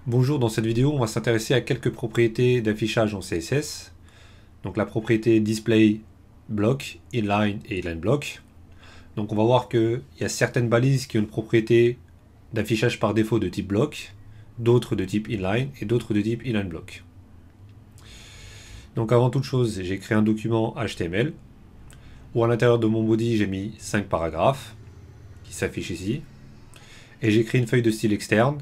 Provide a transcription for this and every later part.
Bonjour, dans cette vidéo, on va s'intéresser à quelques propriétés d'affichage en CSS. Donc la propriété display block, inline et inline block. Donc on va voir qu'il y a certaines balises qui ont une propriété d'affichage par défaut de type block, d'autres de type inline et d'autres de type inline block. Donc avant toute chose, j'ai créé un document HTML où à l'intérieur de mon body, j'ai mis 5 paragraphes qui s'affichent ici. Et j'ai créé une feuille de style externe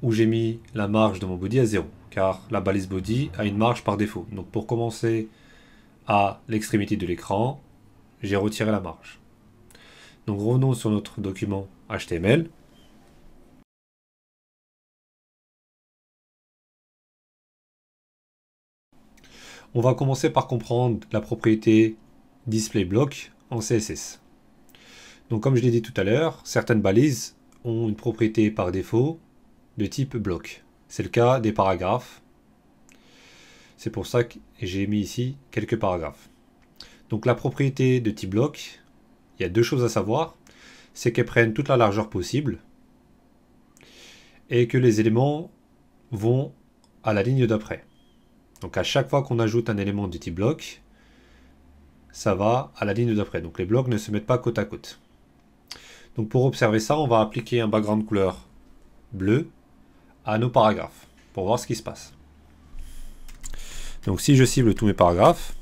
où j'ai mis la marge de mon body à 0, car la balise body a une marge par défaut. Donc pour commencer à l'extrémité de l'écran, j'ai retiré la marge. Donc revenons sur notre document HTML. On va commencer par comprendre la propriété displayBlock en CSS. Donc comme je l'ai dit tout à l'heure, certaines balises ont une propriété par défaut de type bloc. C'est le cas des paragraphes. C'est pour ça que j'ai mis ici quelques paragraphes. Donc la propriété de type bloc, il y a deux choses à savoir. C'est qu'elles prennent toute la largeur possible et que les éléments vont à la ligne d'après. Donc à chaque fois qu'on ajoute un élément du type bloc, ça va à la ligne d'après. Donc les blocs ne se mettent pas côte à côte. Donc pour observer ça, on va appliquer un background couleur bleu à nos paragraphes pour voir ce qui se passe. Donc si je cible tous mes paragraphes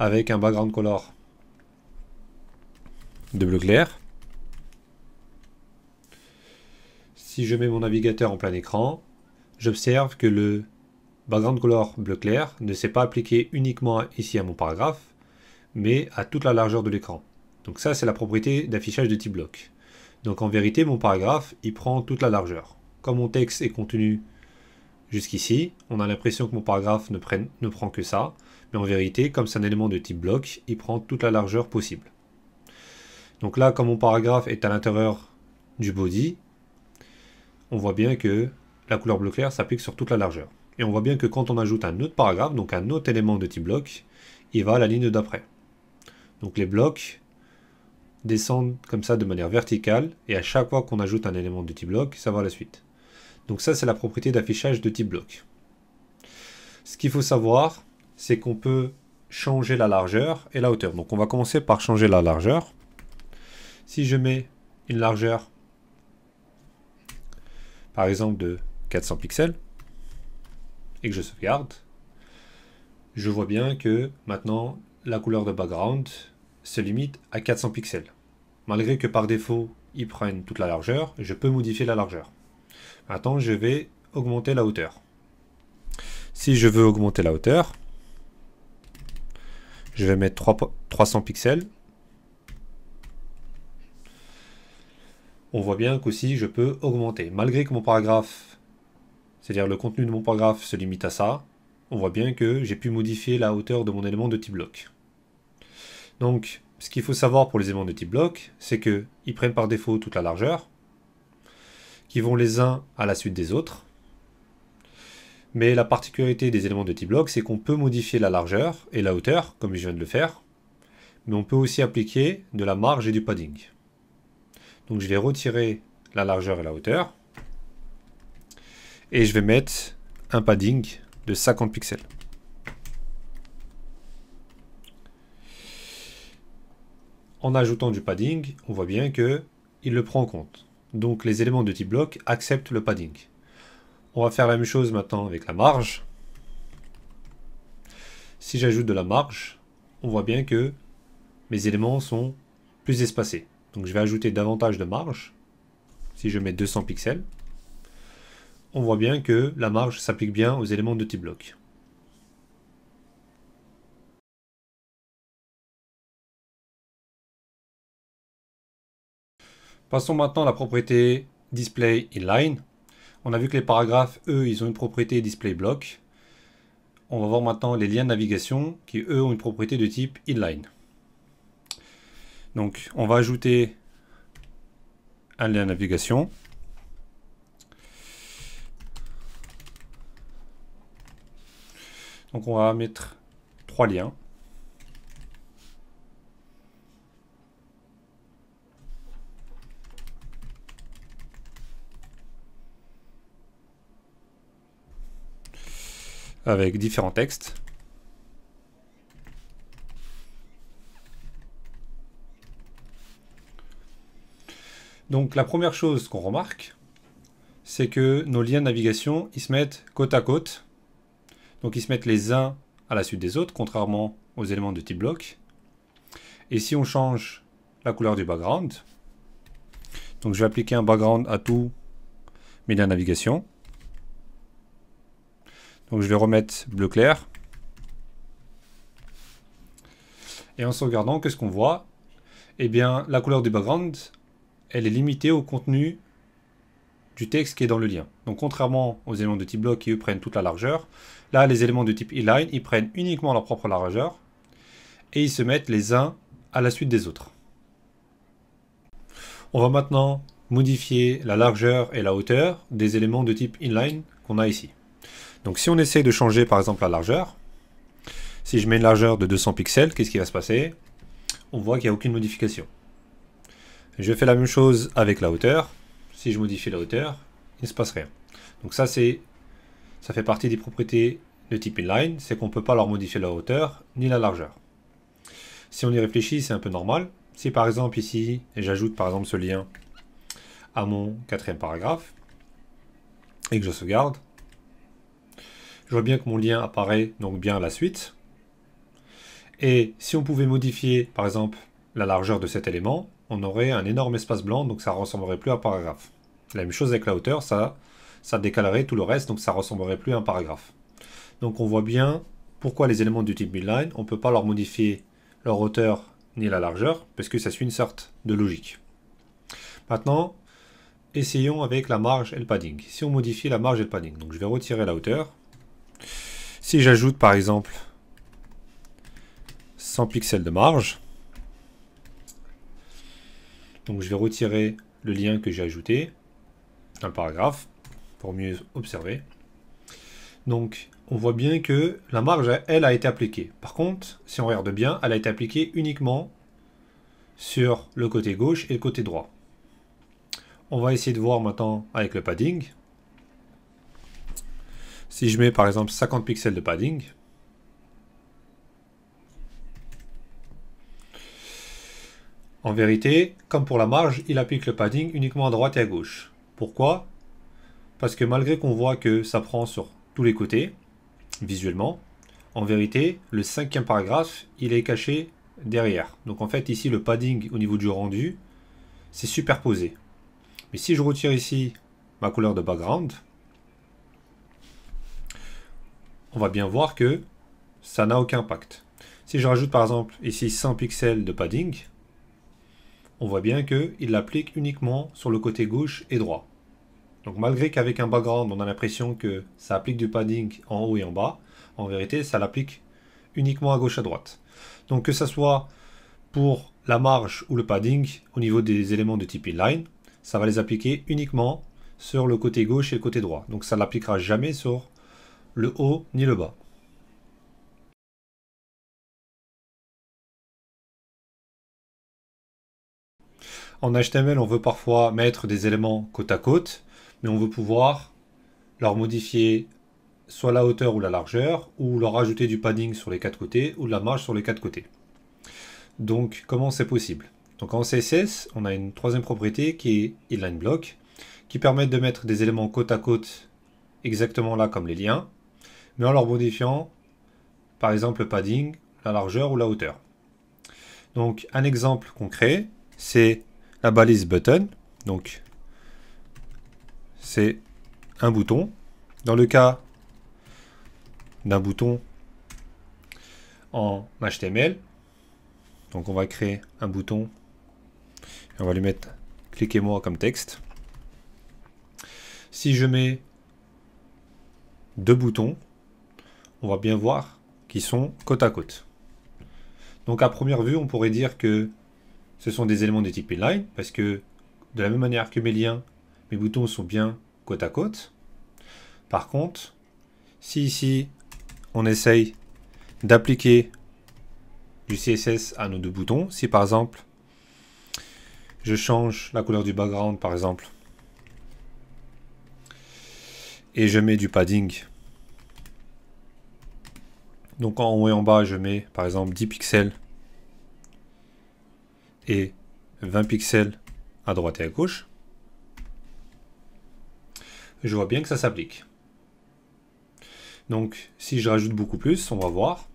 avec un background color de bleu clair, si je mets mon navigateur en plein écran, j'observe que le background color bleu clair ne s'est pas appliqué uniquement ici à mon paragraphe, mais à toute la largeur de l'écran. Donc ça, c'est la propriété d'affichage de type bloc. Donc en vérité, mon paragraphe, il prend toute la largeur. Comme mon texte est contenu jusqu'ici, on a l'impression que mon paragraphe ne prend que ça, mais en vérité, comme c'est un élément de type bloc, il prend toute la largeur possible. Donc là, comme mon paragraphe est à l'intérieur du body, on voit bien que la couleur bleu clair s'applique sur toute la largeur. Et on voit bien que quand on ajoute un autre paragraphe, donc un autre élément de type bloc, il va à la ligne d'après. Donc les blocs descendent comme ça de manière verticale, et à chaque fois qu'on ajoute un élément de type bloc, ça va à la suite. Donc ça, c'est la propriété d'affichage de type bloc. Ce qu'il faut savoir, c'est qu'on peut changer la largeur et la hauteur. Donc on va commencer par changer la largeur. Si je mets une largeur, par exemple de 400 pixels, et que je sauvegarde, je vois bien que maintenant la couleur de background se limite à 400 pixels. Malgré que par défaut ils prennent toute la largeur, je peux modifier la largeur. Maintenant je vais augmenter la hauteur. Si je veux augmenter la hauteur, je vais mettre 300 pixels. On voit bien qu'aussi je peux augmenter. Malgré que mon paragraphe, c'est-à-dire le contenu de mon paragraphe se limite à ça, on voit bien que j'ai pu modifier la hauteur de mon élément de type bloc. Donc, ce qu'il faut savoir pour les éléments de type bloc, c'est qu'ils prennent par défaut toute la largeur, qui vont les uns à la suite des autres. Mais la particularité des éléments de type bloc, c'est qu'on peut modifier la largeur et la hauteur, comme je viens de le faire, mais on peut aussi appliquer de la marge et du padding. Donc je vais retirer la largeur et la hauteur, et je vais mettre un padding de 50 pixels. En ajoutant du padding, on voit bien qu'il le prend en compte. Donc les éléments de type bloc acceptent le padding. On va faire la même chose maintenant avec la marge. Si j'ajoute de la marge, on voit bien que mes éléments sont plus espacés. Donc je vais ajouter davantage de marge. Si je mets 200 pixels, on voit bien que la marge s'applique bien aux éléments de type bloc. Passons maintenant à la propriété display inline. On a vu que les paragraphes, eux, ils ont une propriété display block. On va voir maintenant les liens de navigation qui, eux, ont une propriété de type inline. Donc, on va ajouter un lien de navigation. Donc, on va mettre 3 liens. avec différents textes. Donc la première chose qu'on remarque, c'est que nos liens de navigation, ils se mettent côte à côte. Donc ils se mettent les uns à la suite des autres, contrairement aux éléments de type bloc. Et si on change la couleur du background, donc je vais appliquer un background à tous mes liens de navigation. Donc je vais remettre bleu clair. Et en sauvegardant, qu'est-ce qu'on voit? Eh bien, la couleur du background, elle est limitée au contenu du texte qui est dans le lien. Donc contrairement aux éléments de type bloc qui eux prennent toute la largeur, là les éléments de type inline, ils prennent uniquement leur propre largeur et ils se mettent les uns à la suite des autres. On va maintenant modifier la largeur et la hauteur des éléments de type inline qu'on a ici. Donc si on essaie de changer par exemple la largeur, si je mets une largeur de 200 pixels, qu'est-ce qui va se passer? On voit qu'il n'y a aucune modification. Je fais la même chose avec la hauteur. Si je modifie la hauteur, il ne se passe rien. Donc ça fait partie des propriétés de type inline, c'est qu'on ne peut pas leur modifier la hauteur ni la largeur. Si on y réfléchit, c'est un peu normal. Si par exemple ici, j'ajoute par exemple ce lien à mon quatrième paragraphe, et que je sauvegarde, je vois bien que mon lien apparaît donc bien à la suite. Et si on pouvait modifier par exemple la largeur de cet élément, on aurait un énorme espace blanc, donc ça ne ressemblerait plus à un paragraphe. La même chose avec la hauteur, ça décalerait tout le reste, donc ça ne ressemblerait plus à un paragraphe. Donc on voit bien pourquoi les éléments du type midline, on ne peut pas leur modifier leur hauteur ni la largeur, parce que ça suit une sorte de logique. Maintenant, essayons avec la marge et le padding. Si on modifie la marge et le padding, donc je vais retirer la hauteur. Si j'ajoute par exemple 100 pixels de marge, donc je vais retirer le lien que j'ai ajouté dans le paragraphe pour mieux observer. Donc on voit bien que la marge, elle, a été appliquée. Par contre, si on regarde bien, elle a été appliquée uniquement sur le côté gauche et le côté droit. On va essayer de voir maintenant avec le padding. Si je mets par exemple 50 pixels de padding, en vérité, comme pour la marge, il applique le padding uniquement à droite et à gauche. Pourquoi? Parce que malgré qu'on voit que ça prend sur tous les côtés, visuellement, en vérité, le cinquième paragraphe, il est caché derrière. Donc en fait, ici, le padding au niveau du rendu, c'est superposé. Mais si je retire ici ma couleur de background, on va bien voir que ça n'a aucun impact. Si je rajoute par exemple ici 100 pixels de padding, on voit bien qu'il l'applique uniquement sur le côté gauche et droit. Donc malgré qu'avec un background, on a l'impression que ça applique du padding en haut et en bas, en vérité, ça l'applique uniquement à gauche et à droite. Donc que ce soit pour la marge ou le padding, au niveau des éléments de type inline, ça va les appliquer uniquement sur le côté gauche et le côté droit. Donc ça ne l'appliquera jamais sur le haut ni le bas. En HTML, on veut parfois mettre des éléments côte à côte, mais on veut pouvoir leur modifier soit la hauteur ou la largeur, ou leur ajouter du padding sur les quatre côtés, ou de la marge sur les quatre côtés. Donc, comment c'est possible? Donc en CSS, on a une troisième propriété qui est inline block, qui permet de mettre des éléments côte à côte, exactement là comme les liens, mais en leur modifiant, par exemple, le padding, la largeur ou la hauteur. Donc, un exemple concret, c'est la balise button. Donc, c'est un bouton. Dans le cas d'un bouton en HTML, donc on va créer un bouton et on va lui mettre cliquez-moi comme texte. Si je mets deux boutons, on va bien voir qu'ils sont côte à côte. Donc à première vue, on pourrait dire que ce sont des éléments de type inline, parce que de la même manière que mes liens, mes boutons sont bien côte à côte. Par contre, si ici, on essaye d'appliquer du CSS à nos deux boutons, si par exemple, je change la couleur du background, par exemple, et je mets du padding Donc en haut et en bas, je mets par exemple 10 pixels et 20 pixels à droite et à gauche. Je vois bien que ça s'applique. Donc si je rajoute beaucoup plus, on va voir.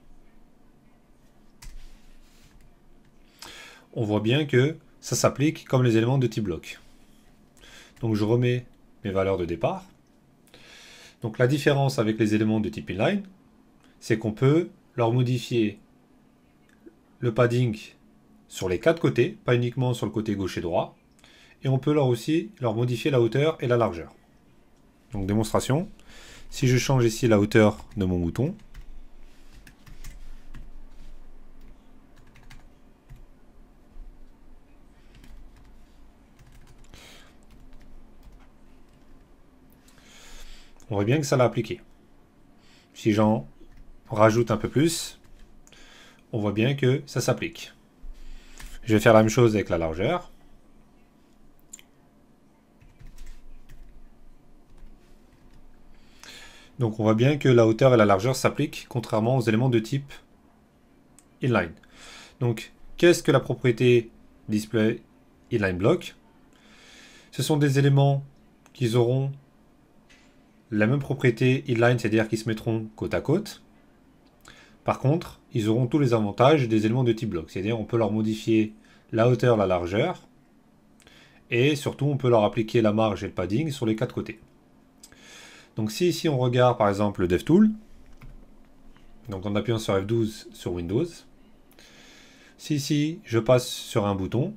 On voit bien que ça s'applique comme les éléments de type bloc. Donc je remets mes valeurs de départ. Donc la différence avec les éléments de type inline, c'est qu'on peut leur modifier le padding sur les 4 côtés, pas uniquement sur le côté gauche et droit. Et on peut aussi leur modifier la hauteur et la largeur. Donc démonstration, si je change ici la hauteur de mon bouton, on voit bien que ça l'a appliqué. Si j'en rajoute un peu plus, on voit bien que ça s'applique. Je vais faire la même chose avec la largeur. Donc on voit bien que la hauteur et la largeur s'appliquent contrairement aux éléments de type inline. Donc qu'est-ce que la propriété display inline block? Ce sont des éléments qui auront la même propriété inline, c'est-à-dire qu'ils se mettront côte à côte. Par contre, ils auront tous les avantages des éléments de type bloc, c'est-à-dire on peut leur modifier la hauteur, la largeur, et surtout on peut leur appliquer la marge et le padding sur les 4 côtés. Donc si ici on regarde par exemple le DevTool, donc en appuyant sur F12 sur Windows, si ici je passe sur un bouton,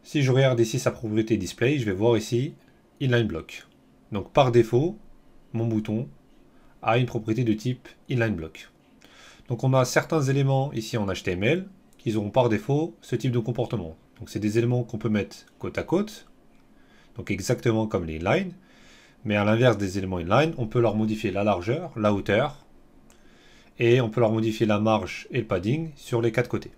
si je regarde ici sa propriété display, je vais voir ici inline block. Donc par défaut, mon bouton a une propriété de type inline block. Donc on a certains éléments ici en HTML qui auront par défaut ce type de comportement. Donc c'est des éléments qu'on peut mettre côte à côte, donc exactement comme les inline, mais à l'inverse des éléments inline, on peut leur modifier la largeur, la hauteur, et on peut leur modifier la marge et le padding sur les 4 côtés.